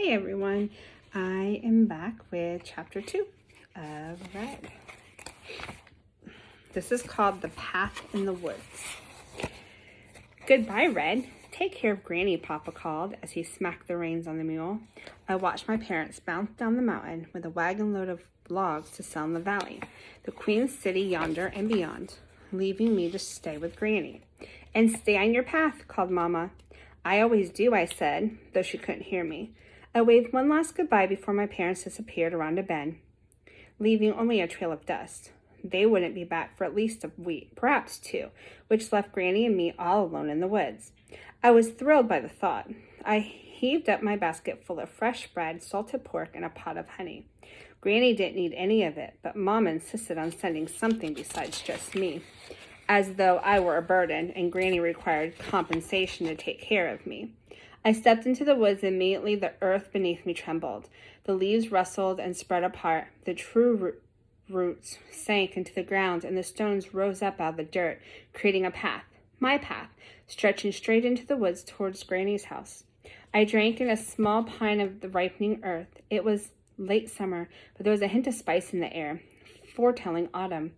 Hey everyone, I am back with chapter 2 of Red. This is called The Path in the Woods. Goodbye, Red. Take care of Granny, Papa called as he smacked the reins on the mule. I watched my parents bounce down the mountain with a wagon load of logs to sell in the valley, the Queen's City yonder and beyond, leaving me to stay with Granny. And stay on your path, called Mama. I always do, I said, though she couldn't hear me. I waved one last goodbye before my parents disappeared around a bend, leaving only a trail of dust. They wouldn't be back for at least a week, perhaps 2, which left Granny and me all alone in the woods. I was thrilled by the thought. I heaved up my basket full of fresh bread, salted pork, and a pot of honey. Granny didn't need any of it, but Mom insisted on sending something besides just me, as though I were a burden and Granny required compensation to take care of me. I stepped into the woods and immediately the earth beneath me trembled. The leaves rustled and spread apart. The true roots sank into the ground and the stones rose up out of the dirt, creating a path, my path, stretching straight into the woods towards Granny's house. I drank in a small pint of the ripening earth. It was late summer, but there was a hint of spice in the air, foretelling autumn.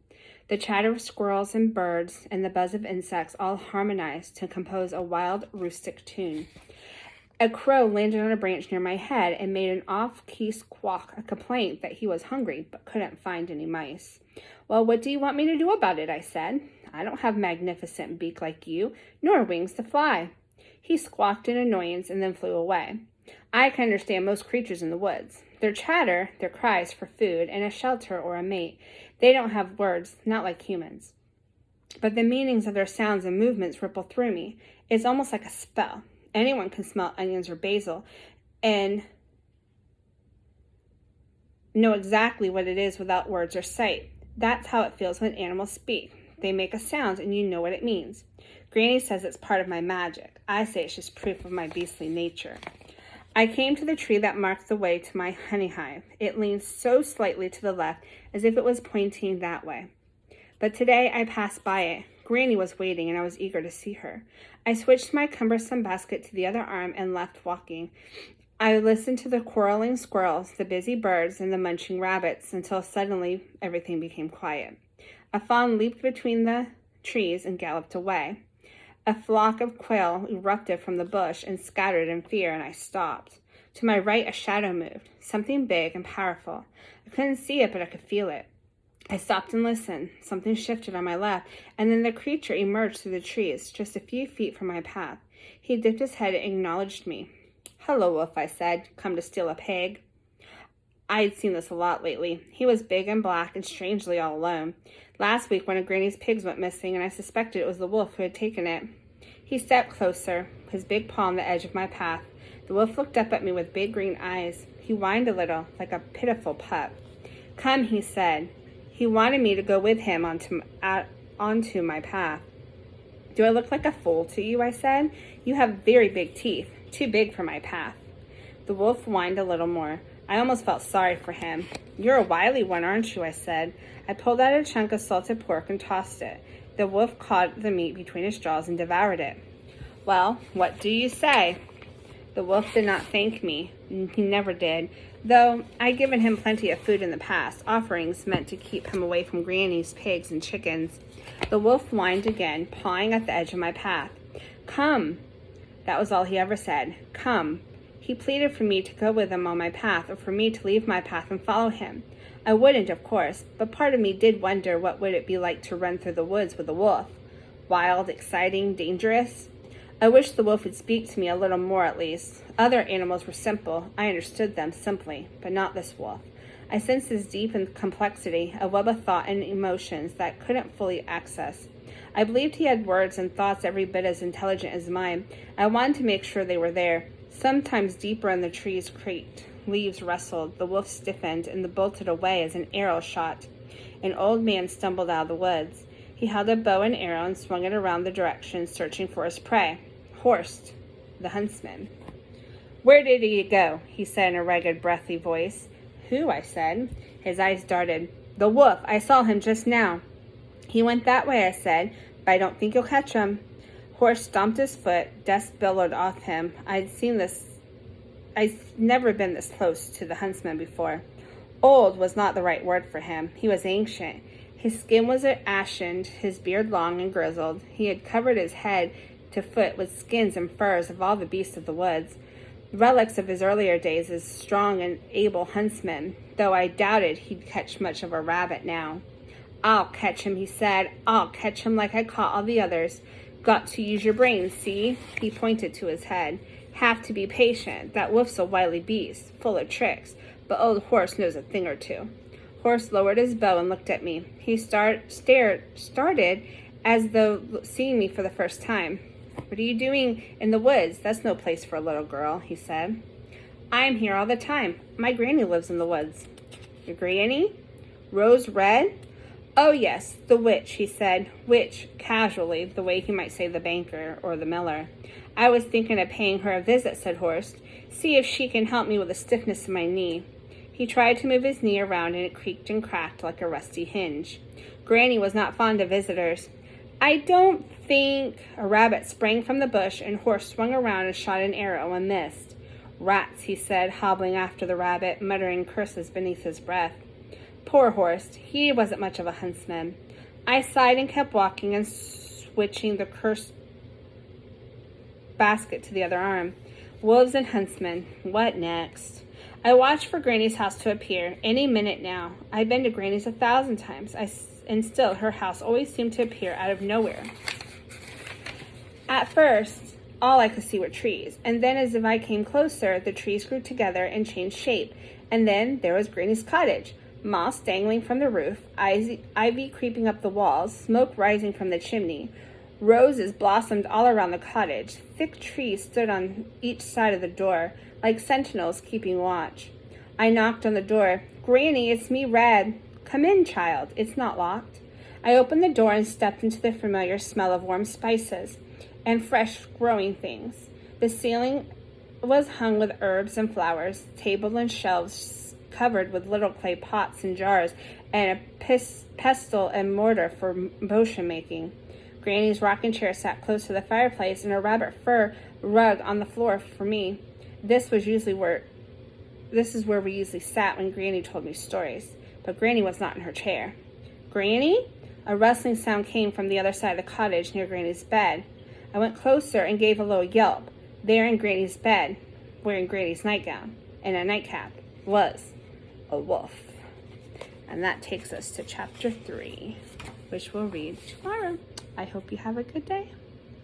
The chatter of squirrels and birds and the buzz of insects all harmonized to compose a wild, rustic tune. A crow landed on a branch near my head and made an off-key squawk, a complaint that he was hungry but couldn't find any mice. Well, what do you want me to do about it? I said. I don't have magnificent beak like you, nor wings to fly. He squawked in annoyance and then flew away. I can understand most creatures in the woods. Their chatter, their cries for food and a shelter or a mate. They don't have words, not like humans. But the meanings of their sounds and movements ripple through me. It's almost like a spell. Anyone can smell onions or basil and know exactly what it is without words or sight. That's how it feels when animals speak. They make a sound and you know what it means. Granny says it's part of my magic. I say it's just proof of my beastly nature. I came to the tree that marked the way to my honey hive. It leaned so slightly to the left as if it was pointing that way. But today I passed by it. Granny was waiting and I was eager to see her. I switched my cumbersome basket to the other arm and left walking. I listened to the quarreling squirrels, the busy birds, and the munching rabbits until suddenly everything became quiet. A fawn leaped between the trees and galloped away. A flock of quail erupted from the bush and scattered in fear, and I stopped. To my right, a shadow moved, something big and powerful. I couldn't see it, but I could feel it. I stopped and listened. Something shifted on my left, and then the creature emerged through the trees, just a few feet from my path. He dipped his head and acknowledged me. Hello, Wolf, I said. Come to steal a pig? I had seen this a lot lately. He was big and black and strangely all alone. Last week, one of Granny's pigs went missing, and I suspected it was the wolf who had taken it. He stepped closer, his big paw on the edge of my path. The wolf looked up at me with big green eyes. He whined a little, like a pitiful pup. Come, he said. He wanted me to go with him onto my path. Do I look like a fool to you? I said. You have very big teeth, too big for my path. The wolf whined a little more. I almost felt sorry for him. You're a wily one, aren't you? I said. I pulled out a chunk of salted pork and tossed it. The wolf caught the meat between his jaws and devoured it. Well, what do you say? The wolf did not thank me. He never did, though I'd given him plenty of food in the past, offerings meant to keep him away from Granny's pigs and chickens. The wolf whined again, pawing at the edge of my path. Come. That was all he ever said. Come. He pleaded for me to go with him on my path, or for me to leave my path and follow him. I wouldn't, of course, but part of me did wonder what would it be like to run through the woods with a wolf. Wild, exciting, dangerous? I wished the wolf would speak to me a little more at least. Other animals were simple. I understood them simply, but not this wolf. I sensed his deep in complexity, a web of thought and emotions that I couldn't fully access. I believed he had words and thoughts every bit as intelligent as mine. I wanted to make sure they were there. Sometimes deeper in the trees creaked. Leaves rustled. The wolf stiffened and bolted away as an arrow shot. An old man stumbled out of the woods. He held a bow and arrow and swung it around the direction, searching for his prey. Horst, the huntsman. Where did he go? He said in a ragged, breathy voice. Who? I said. His eyes darted. The wolf. I saw him just now. He went that way, I said, but I don't think you'll catch him. Horst stomped his foot. Dust billowed off him. I had seen this I've never been this close to the huntsman before. Old was not the right word for him. He was ancient. His skin was ashened, his beard long and grizzled. He had covered his head to foot with skins and furs of all the beasts of the woods, relics of his earlier days as strong and able huntsman, though I doubted he'd catch much of a rabbit now. I'll catch him, he said. I'll catch him like I caught all the others. Got to use your brains, see? He pointed to his head. Have to be patient. That wolf's a wily beast, full of tricks, but old Horse knows a thing or two. Horse lowered his bow and looked at me. He started as though seeing me for the first time. What are you doing in the woods? That's no place for a little girl, he said. I am here all the time. My granny lives in the woods. Your granny? Rose Red? Oh, yes, the witch, he said. Witch, casually, the way he might say the banker or the miller. I was thinking of paying her a visit, said Horst. See if she can help me with the stiffness of my knee. He tried to move his knee around, and it creaked and cracked like a rusty hinge. Granny was not fond of visitors. I don't think... A rabbit sprang from the bush, and Horst swung around and shot an arrow and missed. Rats, he said, hobbling after the rabbit, muttering curses beneath his breath. Poor Horst. He wasn't much of a huntsman. I sighed and kept walking and switching the cursed basket to the other arm. Wolves and huntsmen. What next? I watched for Granny's house to appear. Any minute now. I've been to Granny's 1,000 times, and still her house always seemed to appear out of nowhere. At first, all I could see were trees, and then as if I came closer, the trees grew together and changed shape, and then there was Granny's cottage. Moss dangling from the roof, ivy creeping up the walls, smoke rising from the chimney. Roses blossomed all around the cottage. Thick trees stood on each side of the door, like sentinels keeping watch. I knocked on the door. Granny, it's me, Red. Come in, child. It's not locked. I opened the door and stepped into the familiar smell of warm spices and fresh growing things. The ceiling was hung with herbs and flowers, table and shelves covered with little clay pots and jars, and a pestle and mortar for potion making. Granny's rocking chair sat close to the fireplace, and a rabbit fur rug on the floor for me. This is where we usually sat when Granny told me stories, but Granny was not in her chair. Granny? A rustling sound came from the other side of the cottage near Granny's bed. I went closer and gave a low yelp. There in Granny's bed, wearing Granny's nightgown and a nightcap, was a wolf. And that takes us to chapter 3, which we'll read tomorrow. I hope you have a good day.